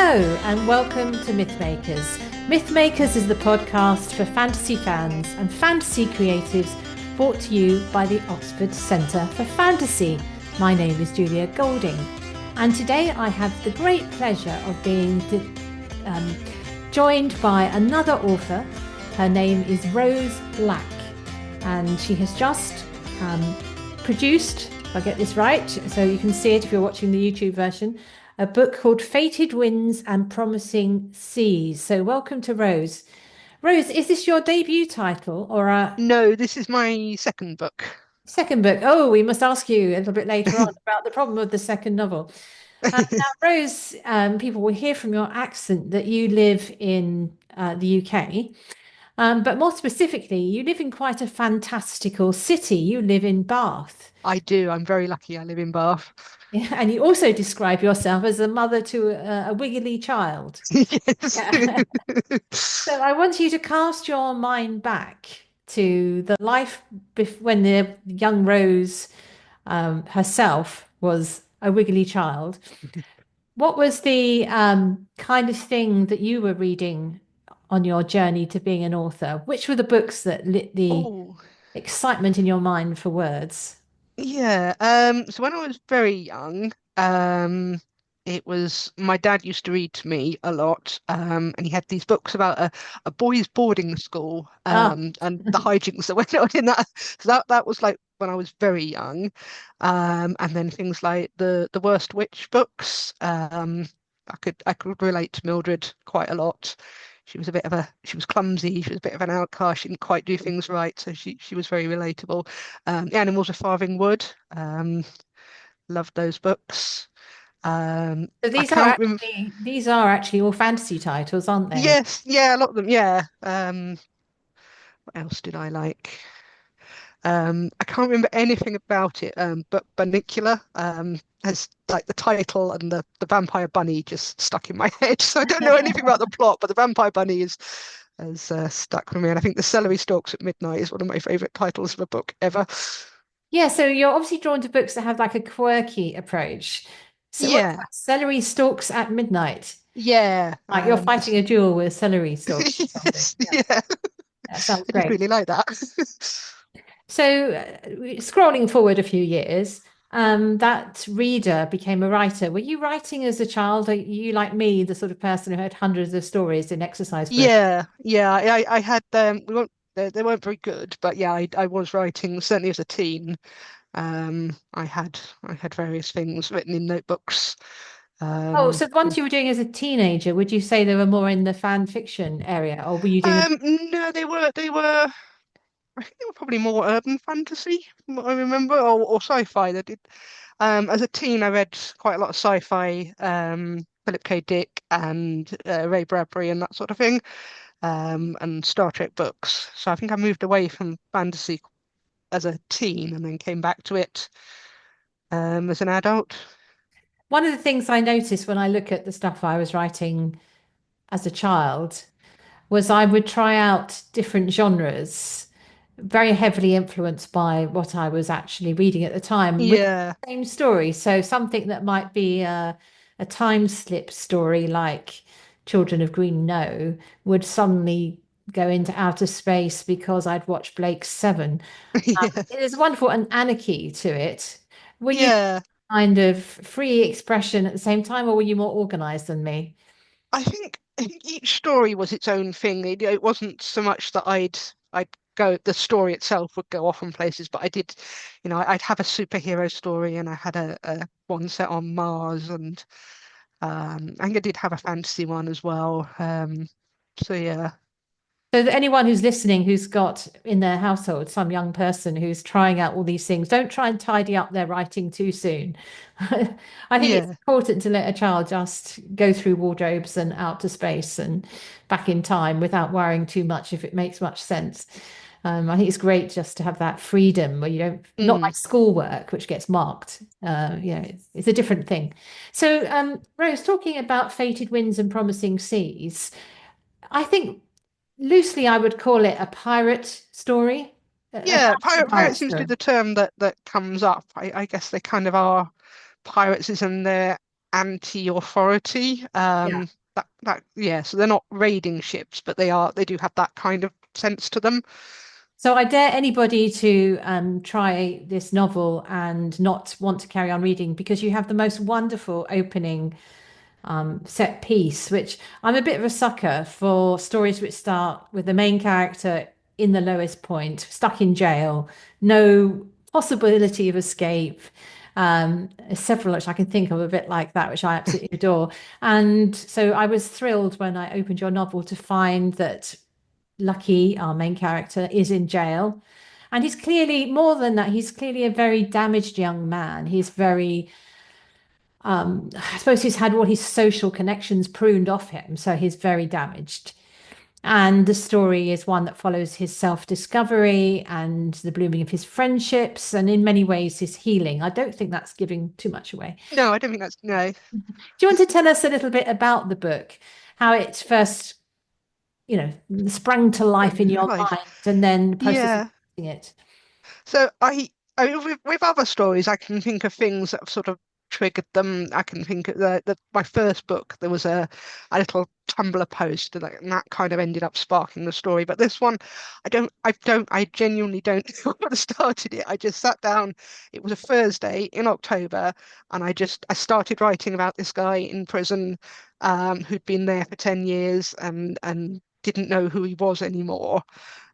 Hello and welcome to Mythmakers. Mythmakers is the podcast for fantasy fans and fantasy creatives, brought to you by the Oxford Centre for Fantasy. My name is Julia Golding, and today I have the great pleasure of being joined by another author. Her name is Rose Black, and she has just produced, if I get this right, so you can see it if you're watching the YouTube version, a book called Fated Winds and Promising Seas. So welcome to Rose. Rose, is this your debut title or a No, this is my second book. second book? Oh, we must ask you a little bit later on about the problem with the second novel. Now, Rose, people will hear from your accent that you live in the UK. But more specifically, you live in quite a fantastical city. You live in Bath. I do. I'm very lucky I live in Bath. Yeah, and you also describe yourself as a mother to a wiggly child. Yes. Yeah. So I want you to cast your mind back to the life when the young Rose herself was a wiggly child. What was the kind of thing that you were reading on your journey to being an author? Which were the books that lit the Oh, excitement in your mind for words? yeah. So when I was very young, it was my dad used to read to me a lot. And he had these books about a boys' boarding school, Ah, and the hijinks that went on in that. So that was like when I was very young. And then things like the Worst Witch books. I could relate to Mildred quite a lot. She was clumsy, she was a bit of an outcast, she didn't quite do things right, so she was very relatable. The Animals of Farthing Wood, loved those books. so I can't remember. these are actually all fantasy titles, aren't they? Yes, yeah, a lot of them, yeah. What else did I like? I can't remember anything about it, but Bunnicula has like the title and the vampire bunny just stuck in my head. So I don't know anything about the plot, but the vampire bunny is has stuck with me. And I think the Celery Stalks at Midnight is one of my favorite titles of a book ever. Yeah, so you're obviously drawn to books that have like a quirky approach. So what's Yeah, that? Celery stalks at midnight. yeah. Like you're fighting a duel with celery stalks or something. Yes, Yeah, yeah. that sounds I just great. really like that. So scrolling forward a few years, that reader became a writer. Were you writing as a child? Are you like me, the sort of person who had hundreds of stories in exercise books? Yeah, yeah. I had we weren't they weren't very good, but yeah, I was writing certainly as a teen. I had various things written in notebooks. Oh, Um, so the ones you were doing as a teenager, would you say they were more in the fan fiction area, or were you doing no, they were. I think they were probably more urban fantasy, from what I remember, or sci-fi. They did. As a teen, I read quite a lot of sci-fi, Philip K. Dick and Ray Bradbury and that sort of thing, and Star Trek books. So I think I moved away from fantasy as a teen and then came back to it as an adult. one of the things I noticed when I look at the stuff I was writing as a child was I would try out different genres, very heavily influenced by what I was actually reading at the time, with Yeah, the same story. So something that might be a time slip story like Children of Green No would suddenly go into outer space because I'd watched Blake's Seven. yeah, It is wonderful and anarchy to it. Were you yeah. kind of free expression at the same time, or were you more organized than me? I think each story was its own thing. It wasn't so much that I'd go the story itself would go off on places, but I did, I'd have a superhero story and I had a one set on Mars and I think I did have a fantasy one as well. So yeah. So that anyone who's listening who's got in their household some young person who's trying out all these things, don't try and tidy up their writing too soon. I think it's Yeah. important to let a child just go through wardrobes and out to space and back in time without worrying too much if it makes much sense. I think it's great just to have that freedom where you don't, not Mm. like schoolwork, which gets marked. It's a different thing. So, Rose, talking about fated winds and promising seas, I think loosely I would call it a pirate story, a Yeah, fantasy pirate pirate seems to be story. the term that comes up. I guess they kind of are pirates, isn't there? anti-authority. Yeah. Yeah, so they're not raiding ships, but they do have that kind of sense to them. So I dare anybody to try this novel and not want to carry on reading because you have the most wonderful opening set piece, which I'm a bit of a sucker for stories which start with the main character in the lowest point, stuck in jail, no possibility of escape. Several which I can think of a bit like that, which I absolutely adore. And so I was thrilled when I opened your novel to find that Lucky, our main character, is in jail. And he's clearly more than that, he's clearly a very damaged young man. He's very I suppose he's had all his social connections pruned off him, so he's very damaged. And the story is one that follows his self-discovery and the blooming of his friendships, and in many ways his healing. I don't think that's giving too much away. No, I don't think that's no. Do you want to tell us a little bit about the book, how it first, sprang to life in your Life. mind, and then the process of Yeah. writing it? So I mean, with other stories, I can think of things that have sort of triggered them. I can think of my first book. There was a little Tumblr post, and that kind of ended up sparking the story. But this one, I genuinely don't know what started it. I just sat down. It was a Thursday in October, and I started writing about this guy in prison, who'd been there for 10 years and didn't know who he was anymore.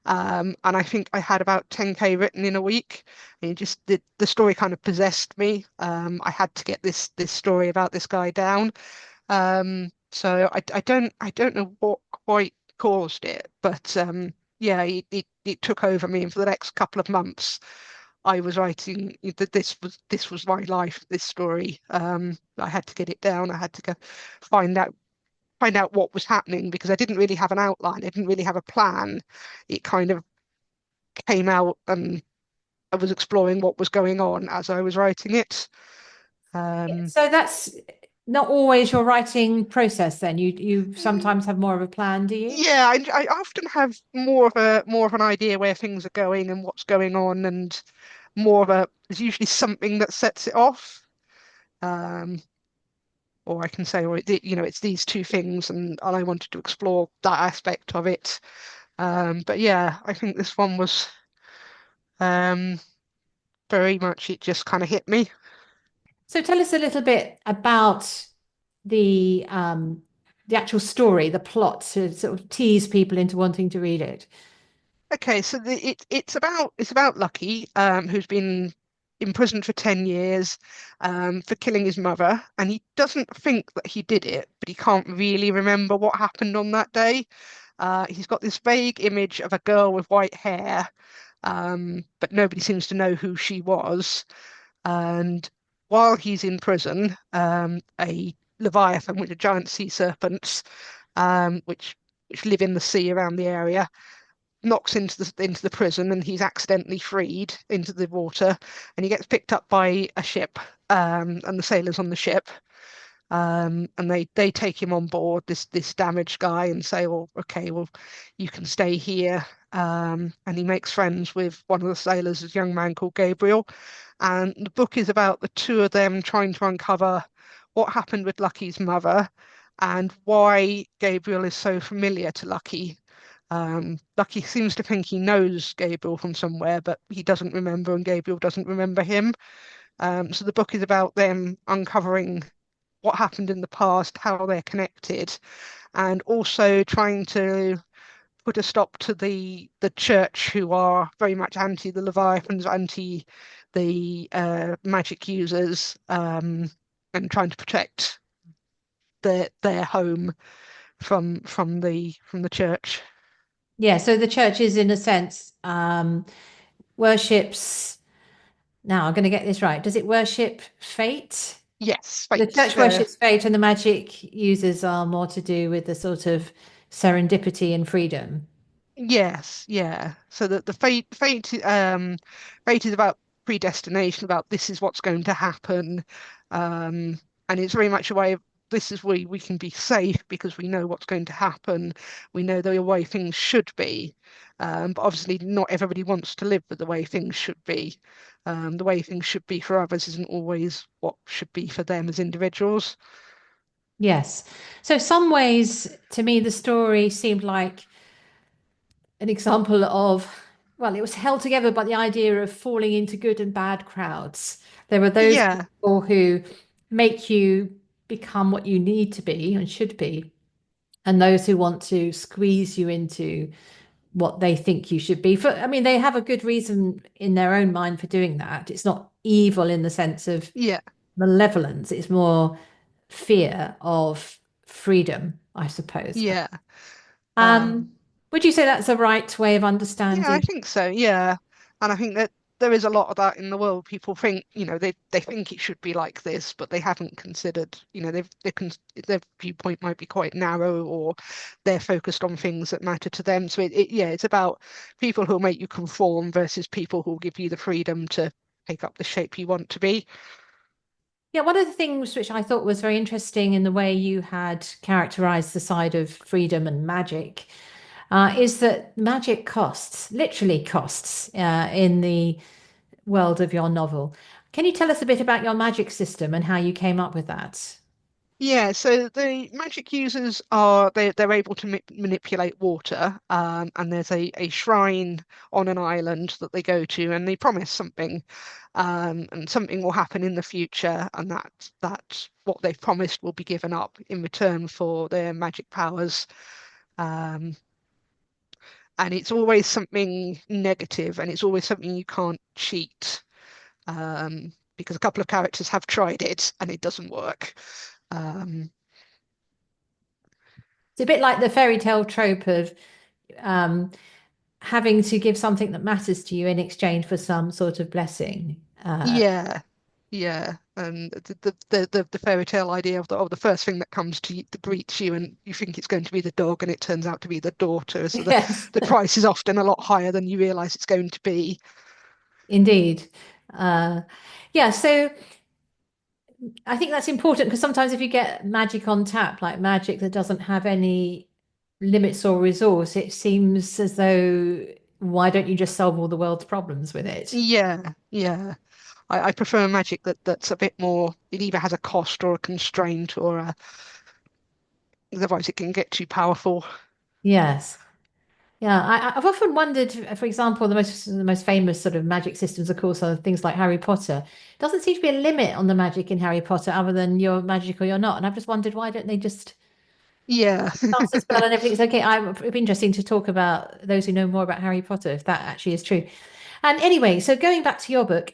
And I think I had about 10K written in a week. And it just the story kind of possessed me. I had to get this story about this guy down. So I don't know what quite caused it, but yeah, it took over me. And for the next couple of months, I was writing that this was my life, this story. I had to get it down. I had to go find out find out what was happening because I didn't really have an outline. I didn't really have a plan. It kind of came out and I was exploring what was going on as I was writing it. Um, So that's not always your writing process then. You sometimes have more of a plan, do you? yeah, I often have more of an idea where things are going and what's going on, and there's usually something that sets it off. Um, or I can say, it's these two things, and I wanted to explore that aspect of it. But yeah, I think this one was um, very much it just kind of hit me. So tell us a little bit about the the actual story, the plot, to sort of tease people into wanting to read it. Okay, so it's about Lucky, who's been imprisoned for 10 years, for killing his mother, and he doesn't think that he did it, but he can't really remember what happened on that day. He's got this vague image of a girl with white hair, but nobody seems to know who she was. And while he's in prison, a leviathan, which are giant sea serpents, which live in the sea around the area, knocks into the prison, and he's accidentally freed into the water, and he gets picked up by a ship, and the sailors on the ship, and they take him on board, this damaged guy, and say, well, okay, well, you can stay here. And he makes friends with one of the sailors, a young man called Gabriel. And the book is about the two of them trying to uncover what happened with Lucky's mother and why Gabriel is so familiar to Lucky. Lucky seems to think he knows Gabriel from somewhere, but he doesn't remember, and Gabriel doesn't remember him. So the book is about them uncovering what happened in the past, how they're connected, and also trying to put a stop to the church, who are very much anti the Leviathans, anti the magic users, and trying to protect their home from the church. Yeah, so the church is in a sense worships. Now I'm going to get this right. Does it worship fate? Yes, The fate. church worships fate, and the magic users are more to do with the sort of serendipity and freedom. Yes, yeah. So the fate is about predestination, about this is what's going to happen, and it's very much a way of this is where we can be safe because we know what's going to happen. We know the way things should be. But obviously, not everybody wants to live with the way things should be. The way things should be for others isn't always what should be for them as individuals. Yes. So some ways to me the story seemed like an example of, well, it was held together by the idea of falling into good and bad crowds. There were those Yeah, people who make you become what you need to be and should be, and those who want to squeeze you into what they think you should be. For, I mean, they have a good reason in their own mind for doing that. It's not evil in the sense of yeah, malevolence, it's more fear of freedom, I suppose. yeah. Um, Um, would you say that's the right way of Yeah, I understanding? think so. Yeah, and I think that there is a lot of that in the world. People think, they think it should be like this, but they haven't considered, their viewpoint might be quite narrow, or they're focused on things that matter to them. So yeah, it's about people who'll make you conform versus people who'll give you the freedom to take up the shape you want to be. Yeah, one of the things which I thought was very interesting in the way you had characterized the side of freedom and magic is that magic costs, literally costs, in the world of your novel. Can you tell us a bit about your magic system and how you came up with that? Yeah, so the magic users are they're able to manipulate water, and there's a shrine on an island that they go to, and they promise something, and something will happen in the future, and that what they've promised will be given up in return for their magic powers. Um, and it's always something negative, and it's always something you can't cheat, because a couple of characters have tried it and it doesn't work. Um, It's a bit like the fairy tale trope of um, having to give something that matters to you in exchange for some sort of blessing. Yeah, yeah, and the fairy tale idea of the first thing that comes to you, that greets you, and you think it's going to be the dog, and it turns out to be the daughter. So the Yes, the price is often a lot higher than you realize it's going to be. indeed. Uh, yeah, so I think that's important because sometimes if you get magic on tap, like magic that doesn't have any limits or resource, it seems as though why don't you just solve all the world's problems with it? Yeah, yeah. I prefer magic that's a bit more. It either has a cost or a constraint, or otherwise it can get too powerful. Yes. Yeah, I've often wondered, for example, the most famous sort of magic systems, of course, are things like Harry Potter. Doesn't seem to be a limit on the magic in Harry Potter other than you're magic or you're not. And I've just wondered why don't they just Yeah, cast a spell and everything's okay? It'd be interesting to talk about those who know more about Harry Potter, if that actually is true. And anyway, so going back to your book,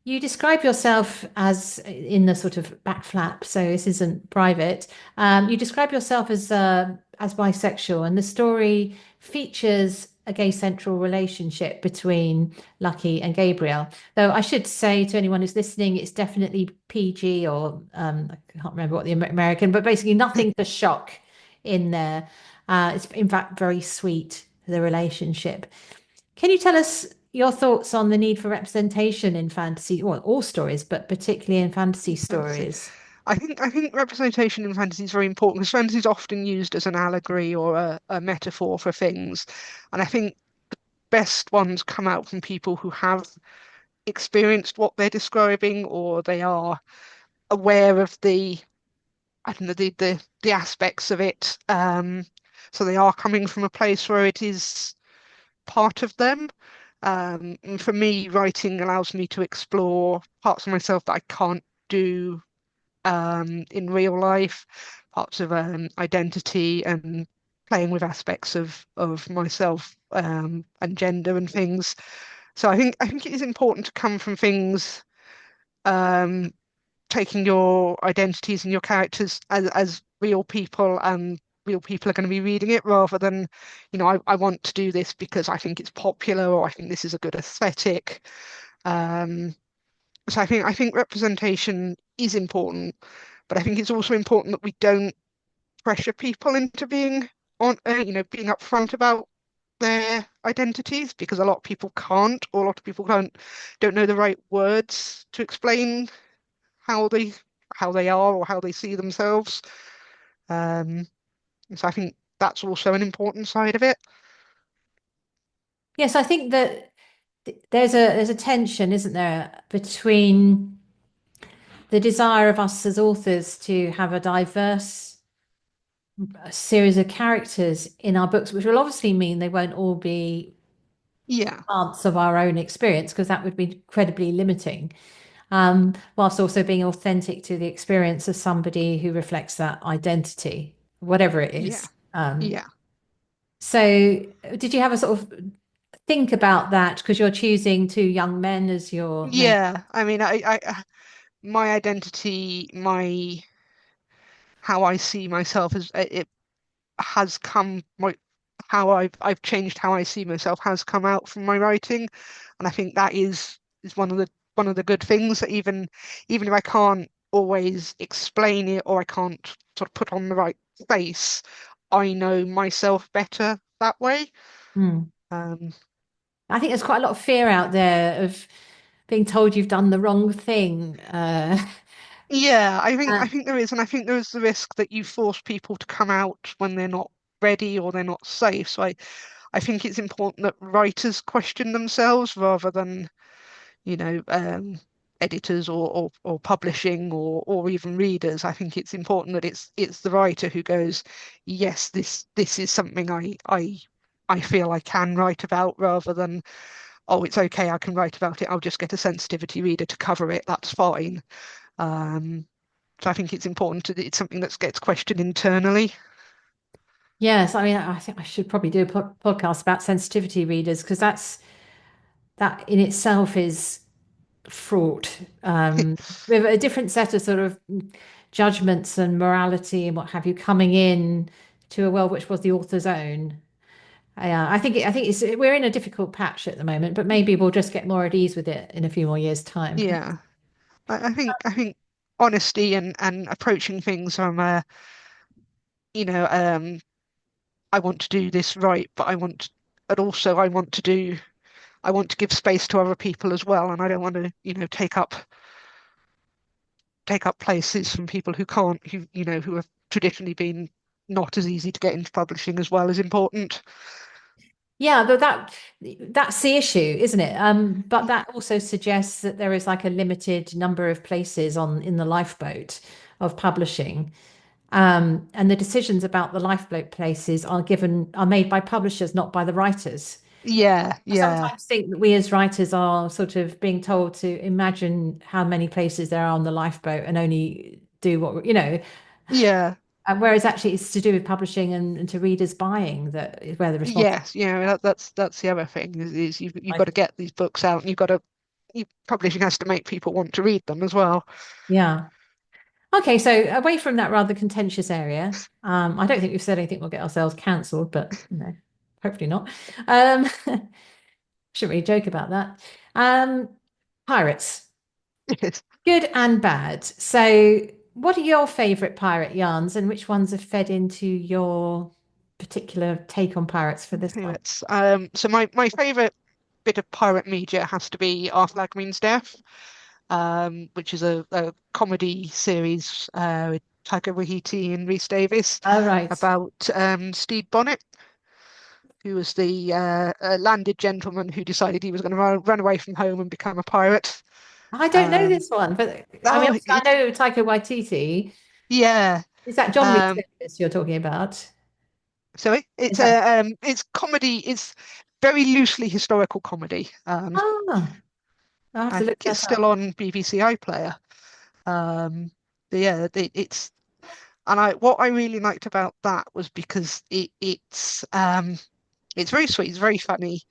you describe yourself as in the sort of back flap, so this isn't private. You describe yourself as bisexual, and the story features a gay central relationship between Lucky and Gabriel. Though I should say to anyone who's listening, it's definitely PG or I can't remember what the American, but basically nothing to shock in there. It's in fact very sweet, the relationship. Can you tell us your thoughts on the need for representation in fantasy, well, all stories, but particularly in fantasy fantasy. stories? I think representation in fantasy is very important because fantasy is often used as an allegory or a metaphor for things, and I think best ones come out from people who have experienced what they're describing, or they are aware of I don't know, the aspects of it. So they are coming from a place where it is part of them. And for me, writing allows me to explore parts of myself that I can't do in real life, parts of identity, and playing with aspects of myself, and gender and things. So I think it is important to come from things, um, taking your identities and your characters as real people, and real people are going to be reading it, rather than, I want to do this because I think it's popular, or I think this is a good aesthetic. Um, so I think representation is important, but I think it's also important that we don't pressure people into being upfront about their identities, because a lot of people can't, or a lot of people don't know the right words to explain how they how they are or how they see themselves. Um, so I think that's also an important side of it. Yes, I think that there's a tension, isn't there, between the desire of us as authors to have a diverse series of characters in our books, which will obviously mean they won't all be Yeah, parts of our own experience, because that would be incredibly limiting, whilst also being authentic to the experience of somebody who reflects that identity, whatever it yeah, is. yeah, So, did you have a sort of think about that because you're choosing two young men as your main? yeah. I mean, my identity, my how I see myself as it has come my how I've changed how I see myself has come out from my writing, and I think that is one of the good things that even if I can't always explain it or I can't sort of put on the right face, I know myself better that way. Hmm. Um, I think there's quite a lot of fear out there of being told you've done the wrong thing. yeah, Uh, I think there is, and I think there is the risk that you force people to come out when they're not ready or they're not safe. So I think it's important that writers question themselves rather than you know, editors or publishing or even readers. I think it's important that it's the writer who goes, yes, this is something I feel I can write about rather than, oh, it's okay, I can write about it. I'll just get a sensitivity reader to cover it. That's fine. Um, so I think it's important to it's something that gets questioned internally. yes, I mean, I think I should probably do a podcast about sensitivity readers because that in itself is fraught with a different set of sort of judgments and morality and what have you coming in to a world which was the author's own. I think it's we're in a difficult patch at the moment, but maybe we'll just get more at ease with it in a few more years' time. Yeah, I think honesty and approaching things from you know, I want to do this right, but and also I want to give space to other people as well, and I don't want to, you know, take up places from people who can't, who, you know, who have traditionally been not as easy to get into publishing as well is important. Yeah, but that's the issue, isn't it? But that also suggests that there is like a limited number of places on in the lifeboat of publishing. And the decisions about the lifeboat places are made by publishers, not by the writers. Yeah, I yeah, sometimes think that we as writers are sort of being told to imagine how many places there are on the lifeboat and only do yeah, whereas actually it's to do with publishing and to readers buying that is where the responsibility yes, you know, that's the other thing is you've got lies. to get these books out, and publishing has to make people want to read them as well. Yeah. Okay, so away from that rather contentious area, I don't think we've said anything we'll get ourselves cancelled, but hopefully not. Um, shouldn't really joke about that. Um, Pirates, good and bad. So, what are your favorite pirate yarns, and which ones have fed into your particular take on pirates for this one? Yes. So my favorite bit of pirate media has to be Our Flag Means Death, which is a comedy series with Taika Waititi and Rhys Davis All right. about Stede Bonnet, who was the landed gentleman who decided he was going to run away from home and become a pirate. I don't know Um, this one, but I mean, oh, obviously I know Taika Waititi. yeah. Is that John Rhys Um, Davies you're talking about? sorry, Is that? it's comedy. It's very loosely historical comedy. Ah, I'll have I to look think it's that still up. on BBC iPlayer. Um, but yeah, it's and I what I really liked about that was because it's very sweet, it's very funny,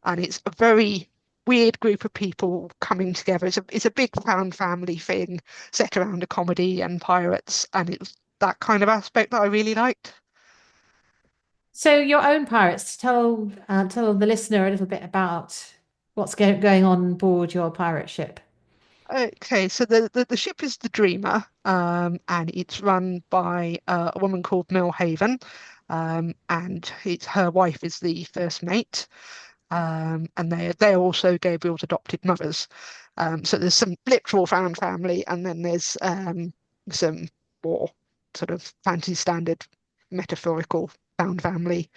and it's a very weird group of people coming together. It's a big found family thing set around a comedy and pirates, and it's that kind of aspect that I really liked. So your own pirates, tell the listener a little bit about what's going on board your pirate ship. Okay, so the ship is the Dreamer, and it's run by a woman called Millhaven, and it's her wife is the first mate. And they're also Gabriel's adopted mothers. So there's some literal found family, and then there's some more sort of fantasy standard metaphorical found family.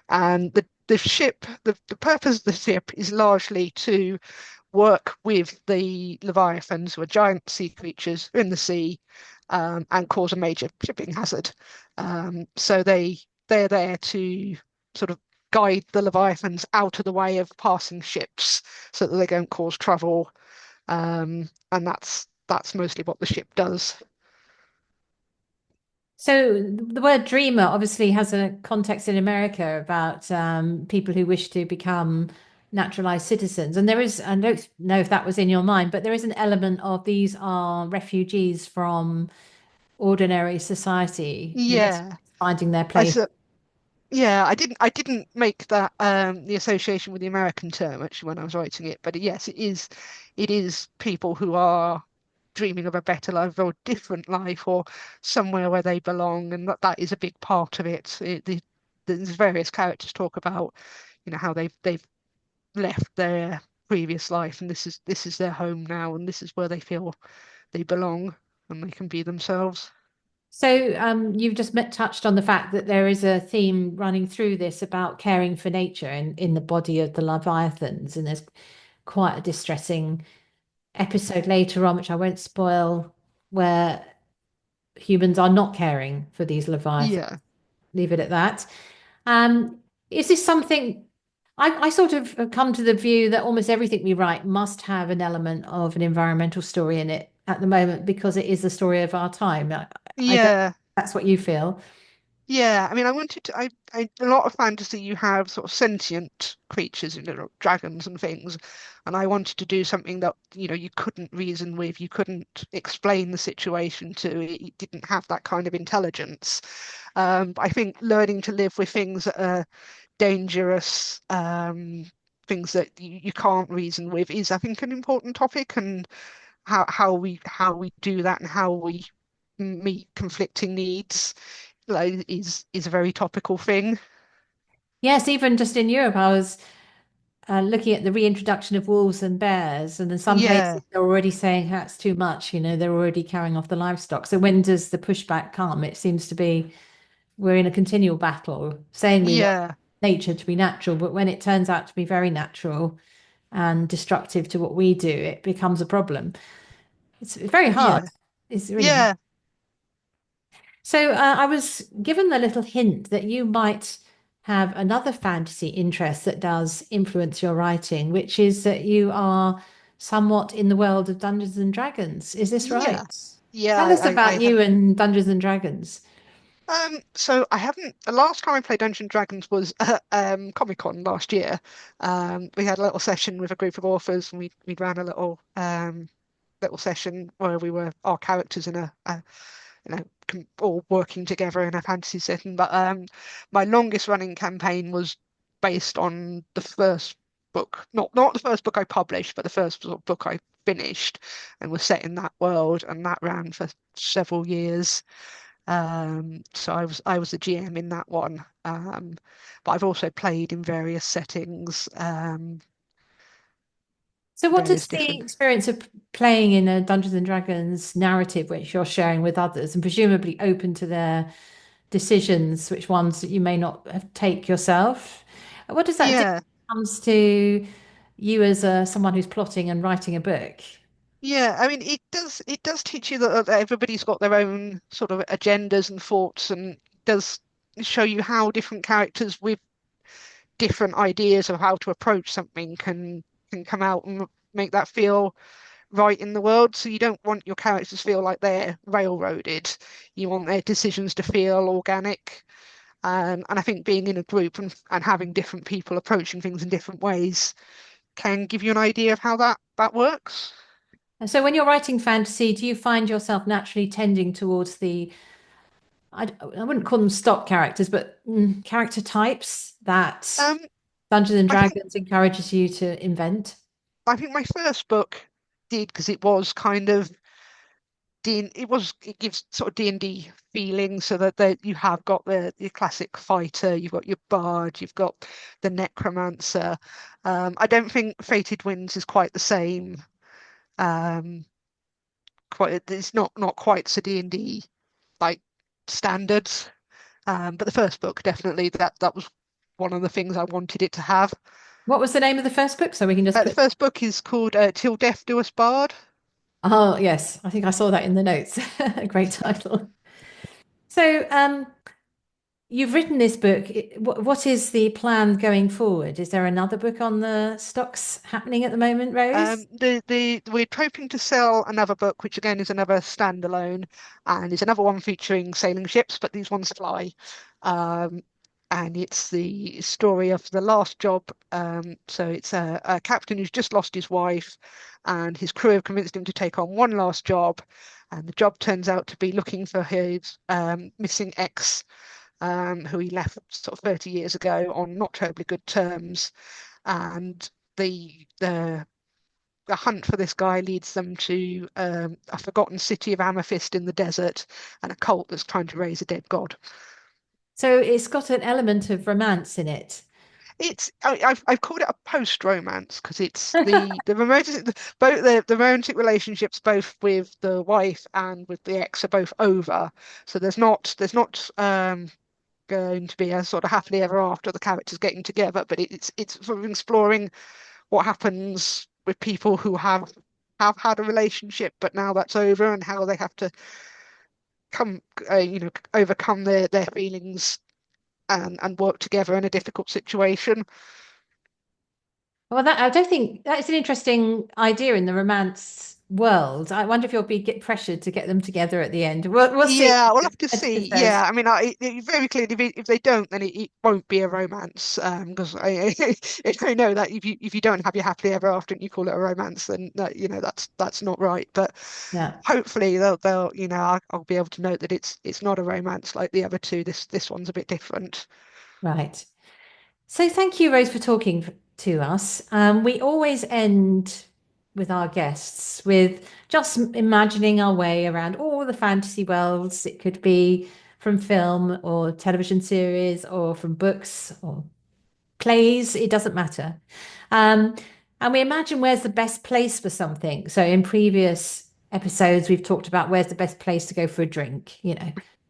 And the ship, the purpose of the ship is largely to work with the Leviathans, who are giant sea creatures in the sea, and cause a major shipping hazard. So they're there to sort of guide the Leviathans out of the way of passing ships so that they don't cause trouble. And that's mostly what the ship does. So the word dreamer obviously has a context in America about people who wish to become naturalized citizens. And there is, I don't know if that was in your mind, but there is an element of these are refugees from ordinary society who are Yeah, finding their I place. s- yeah, I didn't make that the association with the American term actually when I was writing it, but yes, it is people who are dreaming of a better life or a different life or somewhere where they belong, and that is a big part of it. There's various characters talk about, how they've left their previous life and this is their home now, and this is where they feel they belong and they can be themselves. So you've just touched on the fact that there is a theme running through this about caring for nature in the body of the Leviathans, and there's quite a distressing episode later on, which I won't spoil, where humans are not caring for these Leviathans. Yeah, Leave it at that. Um, is this something I sort of have come to the view that almost everything we write must have an element of an environmental story in it at the moment because it is the story of our time. I don't know yeah. if that's what you feel. Yeah, I mean, I wanted to. A lot of fantasy, you have sort of sentient creatures, dragons and things, and I wanted to do something that you couldn't reason with, you couldn't explain the situation to. It didn't have that kind of intelligence. But I think learning to live with things that are dangerous, things that you can't reason with, is, I think, an important topic, and how we do that and how we meet conflicting needs is a very topical thing. Yes, even just in Europe, I was looking at the reintroduction of wolves and bears, and in some places Yeah, they're already saying that's too much. They're already carrying off the livestock. So when does the pushback come? It seems to be we're in a continual battle saying we want yeah, nature to be natural, but when it turns out to be very natural and destructive to what we do, it becomes a problem. It's very hard. yeah, It's really hard. yeah. So I was given the little hint that you might have another fantasy interest that does influence your writing, which is that you are somewhat in the world of Dungeons and Dragons. Is this right? Yeah, yeah. Tell us I about have. you and Dungeons and Dragons. So I haven't. The last time I played Dungeons and Dragons was at Comic-Con last year. We had a little session with a group of authors, and we ran a little session where we were our characters in a all working together in a fantasy setting. But my longest running campaign was based on the first book, not the first book I published, but the first sort of book I finished, and was set in that world, and that ran for several years. So I was the GM in that one. But I've also played in various settings, So, what various does the different. experience of playing in a Dungeons and Dragons narrative, which you're sharing with others, and presumably open to their decisions, which ones that you may not have take yourself, what does that do Yeah, when it comes to you as someone who's plotting and writing a book? yeah. I mean, it does teach you that everybody's got their own sort of agendas and thoughts, and does show you how different characters with different ideas of how to approach something can come out and make that feel right in the world. So you don't want your characters to feel like they're railroaded. You want their decisions to feel organic. And I think being in a group and having different people approaching things in different ways can give you an idea of how that works. And so, when you're writing fantasy, do you find yourself naturally tending towards I wouldn't call them stock characters, but character types that Um, Dungeons and I think Dragons encourages you to invent? I think my first book did, because it was kind of it gives sort of D&D feeling, so that you have got your classic fighter, you've got your bard, you've got the necromancer. I don't think Fated Winds is quite the same, um, it's not quite so D&D like standards. But the first book definitely that was one of the things I wanted it to have. What was the name of the first book? So we can just The put. first book is called Till Death Do Us Part. Oh, yes. I think I saw that in the notes. A great title. So, you've written this book. What is the plan going forward? Is there another book on the stocks happening at the moment, Rose? We're hoping to sell another book, which again is another standalone, and is another one featuring sailing ships, but these ones fly. Um, and it's the story of the last job. So it's a captain who's just lost his wife, and his crew have convinced him to take on one last job, and the job turns out to be looking for his missing ex, who he left sort of 30 years ago on not terribly good terms, and the hunt for this guy leads them to a forgotten city of Amethyst in the desert and a cult that's trying to raise a dead god. So it's got an element of romance in it. I've called it a post-romance because it's the romantic the romantic relationships both with the wife and with the ex are both over. So there's not going to be a sort of happily ever after the characters getting together, but it's sort of exploring what happens with people who have had a relationship, but now that's over, and how they have to come, overcome their feelings and work together in a difficult situation. Well, that I don't think that's an interesting idea in the romance world. I wonder if you'll get pressured to get them together at the end. We'll see Yeah, we'll what have to the editor see. says. Yeah, I mean, very clearly, if they don't, then it won't be a romance. Because I know that if you don't have your happily ever after and you call it a romance, then that's not right. But Yeah, hopefully they'll I'll be able to note that it's not a romance like the other two. This one's a bit different. right. So thank you, Rose, for talking to us. We always end with our guests with just imagining our way around all the fantasy worlds. It could be from film or television series or from books or plays, it doesn't matter. Um, and we imagine where's the best place for something. So in previous episodes, we've talked about where's the best place to go for a drink,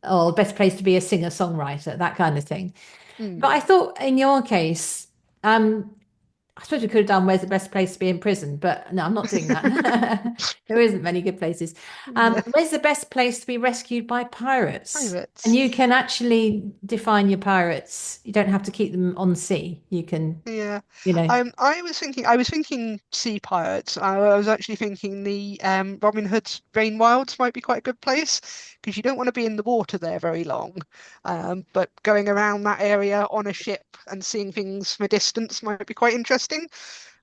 or the best place to be a singer-songwriter, that kind of thing. Mm. But I thought in your case, I suppose we could have done where's the best place to be in prison, but no, I'm not doing that. There isn't many good places. No. Where's the best place to be rescued by pirates? And Pirates. you can actually define your pirates. You don't have to keep them on sea. You can, Yeah. you know. I was thinking sea pirates. I was actually thinking the Robin Hood's Rain Wilds might be quite a good place because you don't want to be in the water there very long. But going around that area on a ship and seeing things from a distance might be quite interesting.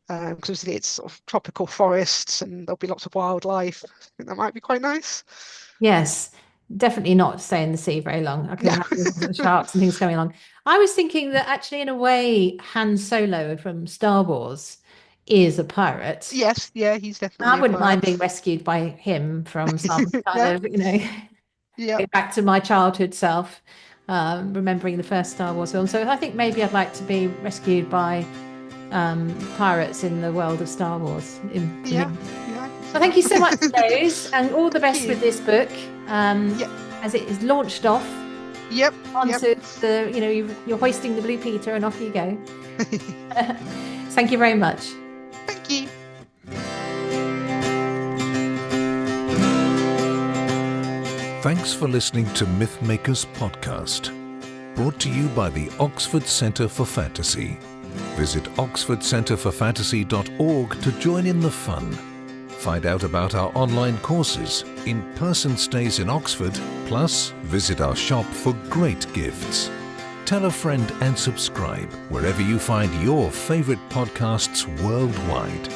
Because it's sort of tropical forests and there'll be lots of wildlife. I think that might be quite nice. Yes, definitely not stay in the sea very long. I can No. imagine all the sharks and things going along. I was thinking that actually, in a way, Han Solo from Star Wars is a pirate. Yes, yeah, he's I definitely a wouldn't mind pirate. being rescued by him from some kind Yeah, of, yeah, go back to my childhood self, remembering the first Star Wars film. So I think maybe I'd like to be rescued by pirates in the world of Star Wars. To me. yeah, yeah, I can see Well, thank you so much, that. Rose, and all the Thank best you. with this book Yep, as it is launched off yep, yep. onto you're hoisting the Blue Peter and off you go. Thank you very much. Thank you. Thanks for listening to Mythmakers podcast, brought to you by the Oxford Centre for Fantasy. Visit oxfordcentreforfantasy.org to join in the fun. Find out about our online courses, in-person stays in Oxford, plus visit our shop for great gifts. Tell a friend and subscribe wherever you find your favourite podcasts worldwide.